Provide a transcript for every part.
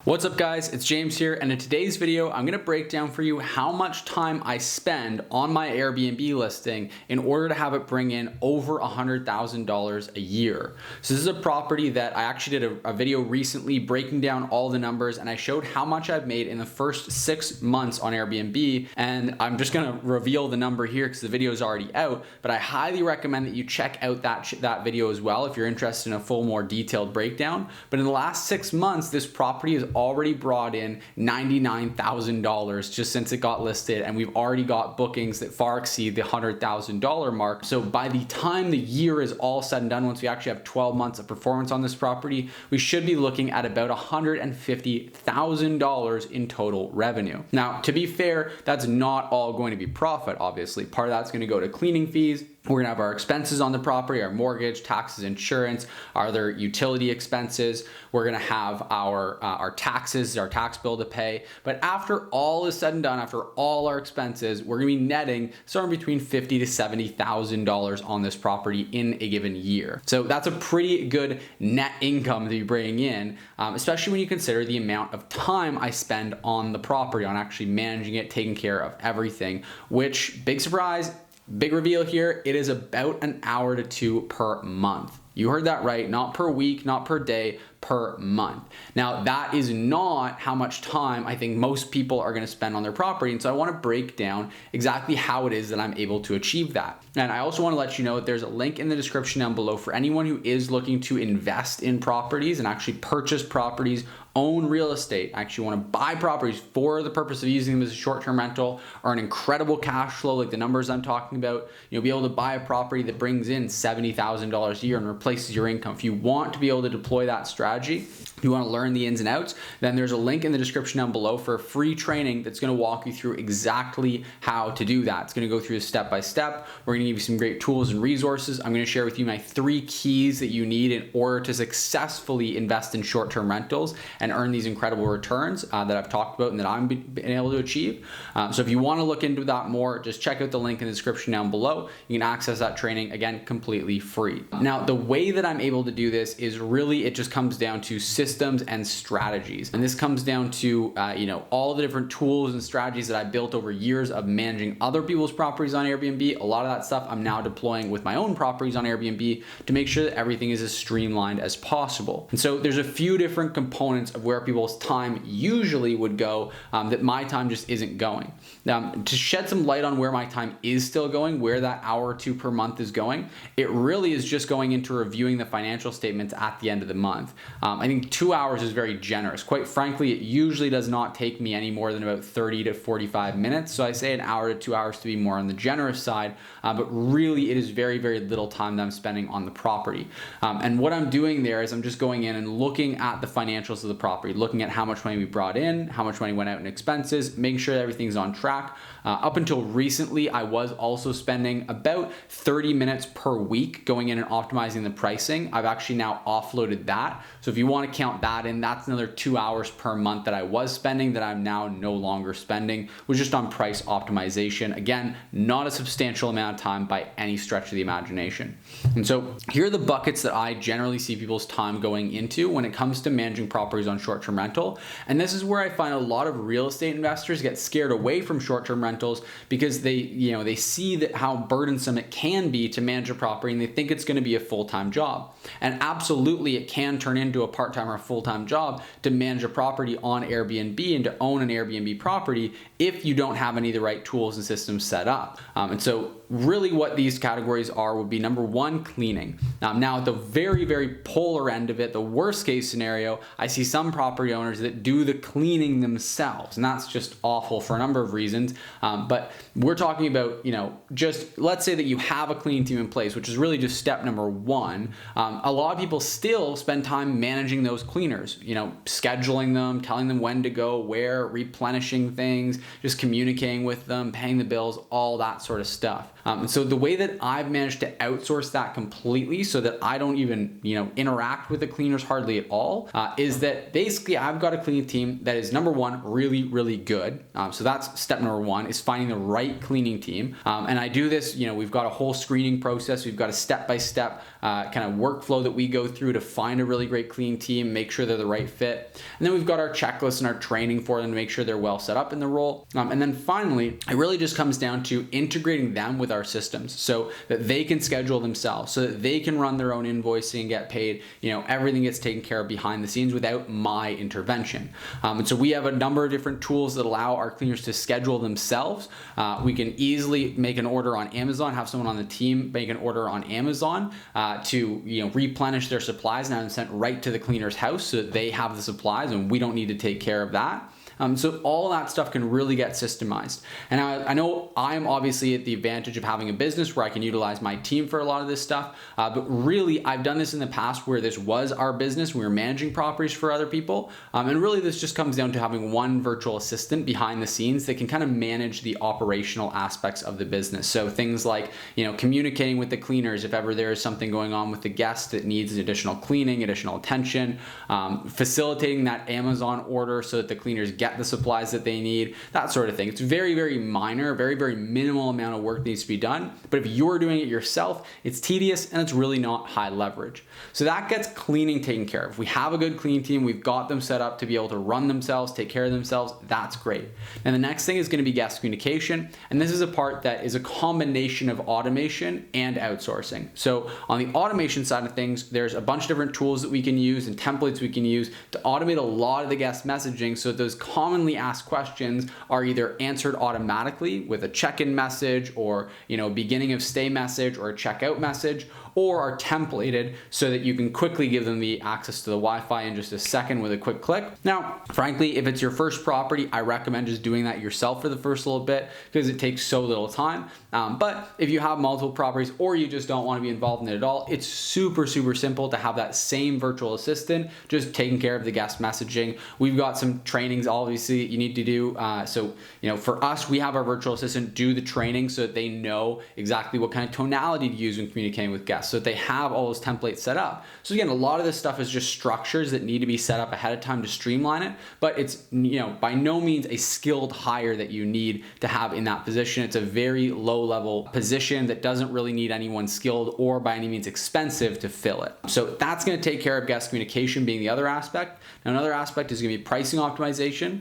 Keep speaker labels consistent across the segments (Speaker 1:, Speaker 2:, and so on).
Speaker 1: What's up guys, it's James here, and in today's video I'm going to break down for you how much time I spend on my Airbnb listing in order to have it bring in over $100,000 a year. So this is a property that I actually did a video recently breaking down all the numbers, and I showed how much I've made in the first 6 months on Airbnb, and I'm just going to reveal the number here because the video is already out, but I highly recommend that you check out that video as well if you're interested in a full, more detailed breakdown. But in the last 6 months, this property is already brought in $99,000 just since it got listed, and we've already got bookings that far exceed the $100,000 mark. So by the time the year is all said and done, once we actually have 12 months of performance on this property, we should be looking at about $150,000 in total revenue. Now, to be fair, that's not all going to be profit, obviously. Part of that's going to go to cleaning fees. We're gonna have our expenses on the property, our mortgage, taxes, insurance, our other utility expenses. We're gonna have our taxes, our tax bill to pay. But after all is said and done, after all our expenses, we're gonna be netting somewhere between $50,000 to $70,000 on this property in a given year. So that's a pretty good net income that you bring in, especially when you consider the amount of time I spend on the property, on actually managing it, taking care of everything, which, big surprise, big reveal here, it is about an hour to 2 per month. You heard that right, not per week, not per day, per month. Now, that is not how much time I think most people are gonna spend on their property, and so I wanna break down exactly how it is that I'm able to achieve that. And I also wanna let you know that there's a link in the description down below for anyone who is looking to invest in properties and actually purchase properties, own real estate, actually want to buy properties for the purpose of using them as a short-term rental or an incredible cash flow like the numbers I'm talking about. You'll be able to buy a property that brings in $70,000 a year and replaces your income. If you want to be able to deploy that strategy, if you want to learn the ins and outs, then there's a link in the description down below for a free training that's going to walk you through exactly how to do that. It's going to go through step by step. We're going to give you some great tools and resources. I'm going to share with you my 3 keys that you need in order to successfully invest in short-term rentals and earn these incredible returns that I've talked about and that I'm been able to achieve. So if you want to look into that more, just check out the link in the description down below. You can access that training, again, completely free. Now, the way that I'm able to do this is really, it just comes down to systems and strategies. And this comes down to, all the different tools and strategies that I built over years of managing other people's properties on Airbnb. A lot of that stuff I'm now deploying with my own properties on Airbnb to make sure that everything is as streamlined as possible. And so there's a few different components of where people's time usually would go that my time just isn't going. To shed some light on where my time is still going, where that hour or 2 per month is going, it really is just going into reviewing the financial statements at the end of the month. I think 2 hours is very generous. Quite frankly, it usually does not take me any more than about 30 to 45 minutes. So I say an hour to 2 hours to be more on the generous side, but really it is very, very little time that I'm spending on the property. And what I'm doing there is I'm just going in and looking at the financials of the property, looking at how much money we brought in, how much money went out in expenses, making sure that everything's on track. Up until recently, I was also spending about 30 minutes per week going in and optimizing the pricing. I've actually now offloaded that. So if you want to count that in, that's another 2 hours per month that I was spending that I'm now no longer spending, was just on price optimization. Again, not a substantial amount of time by any stretch of the imagination. And so here are the buckets that I generally see people's time going into when it comes to managing properties on short-term rental. And this is where I find a lot of real estate investors get scared away from short-term rentals because they see that how burdensome it can be to manage a property, and they think it's going to be a full-time job. And absolutely it can turn into a part-time or a full-time job to manage a property on Airbnb and to own an Airbnb property if you don't have any of the right tools and systems set up. And so really what these categories are would be, number 1, cleaning. Now at the very, very polar end of it, the worst case scenario, I see some property owners that do the cleaning themselves, and that's just awful for a number of reasons. But we're talking about, just let's say that you have a cleaning team in place, which is really just step number 1. A lot of people still spend time managing those cleaners, scheduling them, telling them when to go, where, replenishing things, just communicating with them, paying the bills, all that sort of stuff. And so the way that I've managed to outsource that completely so that I don't even, interact with the cleaners hardly at all, is that basically I've got a cleaning team that is, number one, really, really good. So that's step number one, is finding the right cleaning team. And I do this, we've got a whole screening process. We've got a step-by-step kind of workflow that we go through to find a really great cleaning team, make sure they're the right fit. And then we've got our checklist and our training for them to make sure they're well set up in the role. And then finally, it really just comes down to integrating them with our systems so that they can schedule themselves, so that they can run their own invoicing and get paid. Everything gets taken care of behind the scenes without my intervention. And so we have a number of different tools that allow our cleaners to schedule themselves. We can easily make an order on Amazon, have someone on the team make an order on Amazon to replenish their supplies and have them sent right to the cleaner's house so that they have the supplies and we don't need to take care of that. So all that stuff can really get systemized. And I know I'm obviously at the advantage of having a business where I can utilize my team for a lot of this stuff. But really, I've done this in the past where this was our business. We were managing properties for other people. And really, this just comes down to having one virtual assistant behind the scenes that can kind of manage the operational aspects of the business. So things like, communicating with the cleaners if ever there is something going on with the guest that needs additional cleaning, additional attention, facilitating that Amazon order so that the cleaners get the supplies that they need, that sort of thing. It's very, very minor, very, very minimal amount of work needs to be done. But if you're doing it yourself, it's tedious and it's really not high leverage. So that gets cleaning taken care of. If we have a good cleaning team, we've got them set up to be able to run themselves, take care of themselves, that's great. And the next thing is going to be guest communication. And this is a part that is a combination of automation and outsourcing. So on the automation side of things, there's a bunch of different tools that we can use and templates we can use to automate a lot of the guest messaging so that those commonly asked questions are either answered automatically with a check-in message or beginning of stay message or a checkout message, or are templated so that you can quickly give them the access to the Wi-Fi in just a second with a quick click. Now, frankly, if it's your first property, I recommend just doing that yourself for the first little bit because it takes so little time. But if you have multiple properties or you just don't want to be involved in it at all, it's super, super simple to have that same virtual assistant just taking care of the guest messaging. We've got some trainings, obviously, you need to do. So, for us, we have our virtual assistant do the training so that they know exactly what kind of tonality to use when communicating with guests, so that they have all those templates set up. So again, a lot of this stuff is just structures that need to be set up ahead of time to streamline it, but it's by no means a skilled hire that you need to have in that position. It's a very low level position that doesn't really need anyone skilled or by any means expensive to fill it. So that's going to take care of guest communication being the other aspect. Now, another aspect is going to be pricing optimization.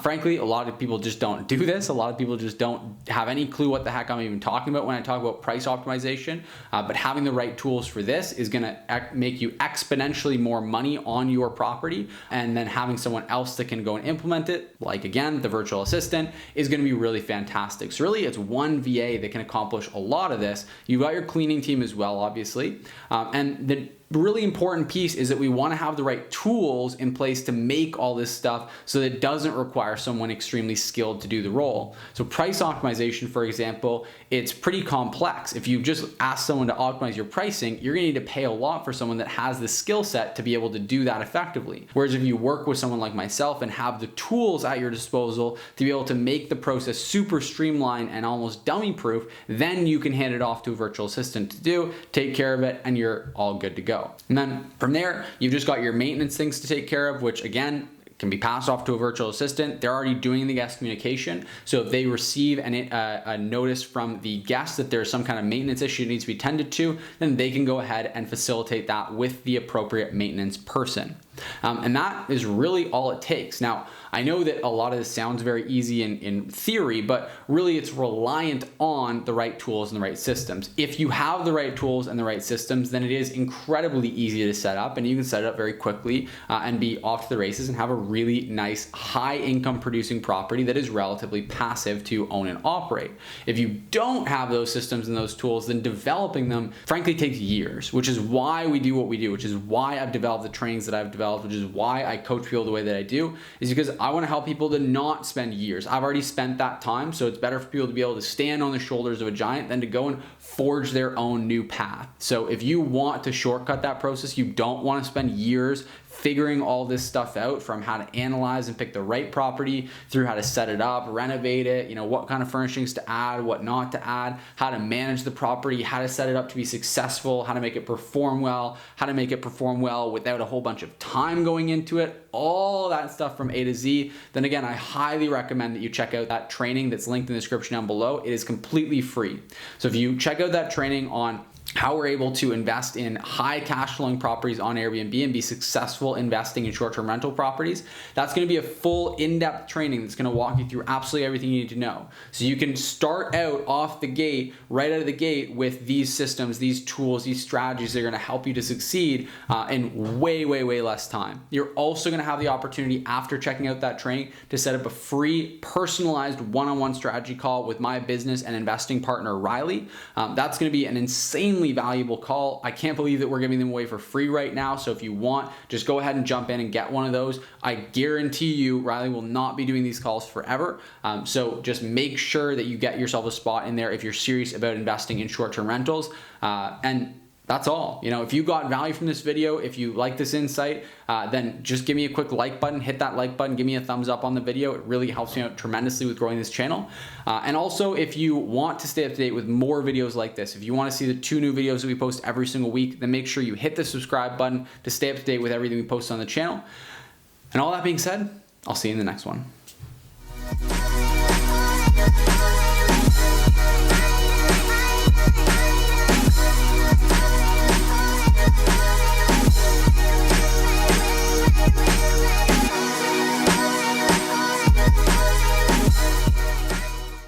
Speaker 1: Frankly, a lot of people just don't do this. A lot of people just don't have any clue what the heck I'm even talking about when I talk about price optimization, but having the right tools for this is going to make you exponentially more money on your property, and then having someone else that can go and implement it, like again the virtual assistant, is going to be really fantastic. So really it's one VA that can accomplish a lot of this. You've got your cleaning team as well, obviously, and the really important piece is that we want to have the right tools in place to make all this stuff so that it doesn't require someone extremely skilled to do the role. So price optimization, for example, it's pretty complex. If you just ask someone to optimize your pricing, you're going to need to pay a lot for someone that has the skill set to be able to do that effectively. Whereas if you work with someone like myself and have the tools at your disposal to be able to make the process super streamlined and almost dummy proof, then you can hand it off to a virtual assistant to do, take care of it, and you're all good to go. And then from there, you've just got your maintenance things to take care of, which again, can be passed off to a virtual assistant. They're already doing the guest communication. So if they receive a notice from the guest that there's some kind of maintenance issue that needs to be tended to, then they can go ahead and facilitate that with the appropriate maintenance person. And that is really all it takes. Now, I know that a lot of this sounds very easy in theory, but really it's reliant on the right tools and the right systems. If you have the right tools and the right systems, then it is incredibly easy to set up, and you can set it up very quickly and be off to the races and have a really nice high income producing property that is relatively passive to own and operate. If you don't have those systems and those tools, then developing them frankly takes years, which is why we do what we do, which is why I've developed the trainings that I've developed, which is why I coach people the way that I do, is because I want to help people to not spend years. I've already spent that time, so it's better for people to be able to stand on the shoulders of a giant than to go and forge their own new path. So if you want to shortcut that process, you don't want to spend years figuring all this stuff out, from how to analyze and pick the right property, through how to set it up, renovate it, what kind of furnishings to add, what not to add, how to manage the property, how to set it up to be successful, how to make it perform well, how to make it perform well without a whole bunch of time going into it, all that stuff from A to Z, then again, I highly recommend that you check out that training that's linked in the description down below. It is completely free. So if you check out that training on how we're able to invest in high cash flowing properties on Airbnb and be successful investing in short-term rental properties, that's going to be a full in-depth training that's going to walk you through absolutely everything you need to know. So you can start out off the gate, right out of the gate, with these systems, these tools, these strategies that are going to help you to succeed in way less time. You're also going to have the opportunity, after checking out that training, to set up a free personalized one-on-one strategy call with my business and investing partner, Riley. That's going to be an insanely valuable call. I can't believe that we're giving them away for free right now. So if you want, just go ahead and jump in and get one of those. I guarantee you Riley will not be doing these calls forever. So just make sure that you get yourself a spot in there if you're serious about investing in short-term rentals. And that's all. If you got value from this video, if you like this insight, then just give me a quick like button, hit that like button, give me a thumbs up on the video. It really helps me out tremendously with growing this channel. And also, if you want to stay up to date with more videos like this, if you want to see the 2 new videos that we post every single week, then make sure you hit the subscribe button to stay up to date with everything we post on the channel. And all that being said, I'll see you in the next one.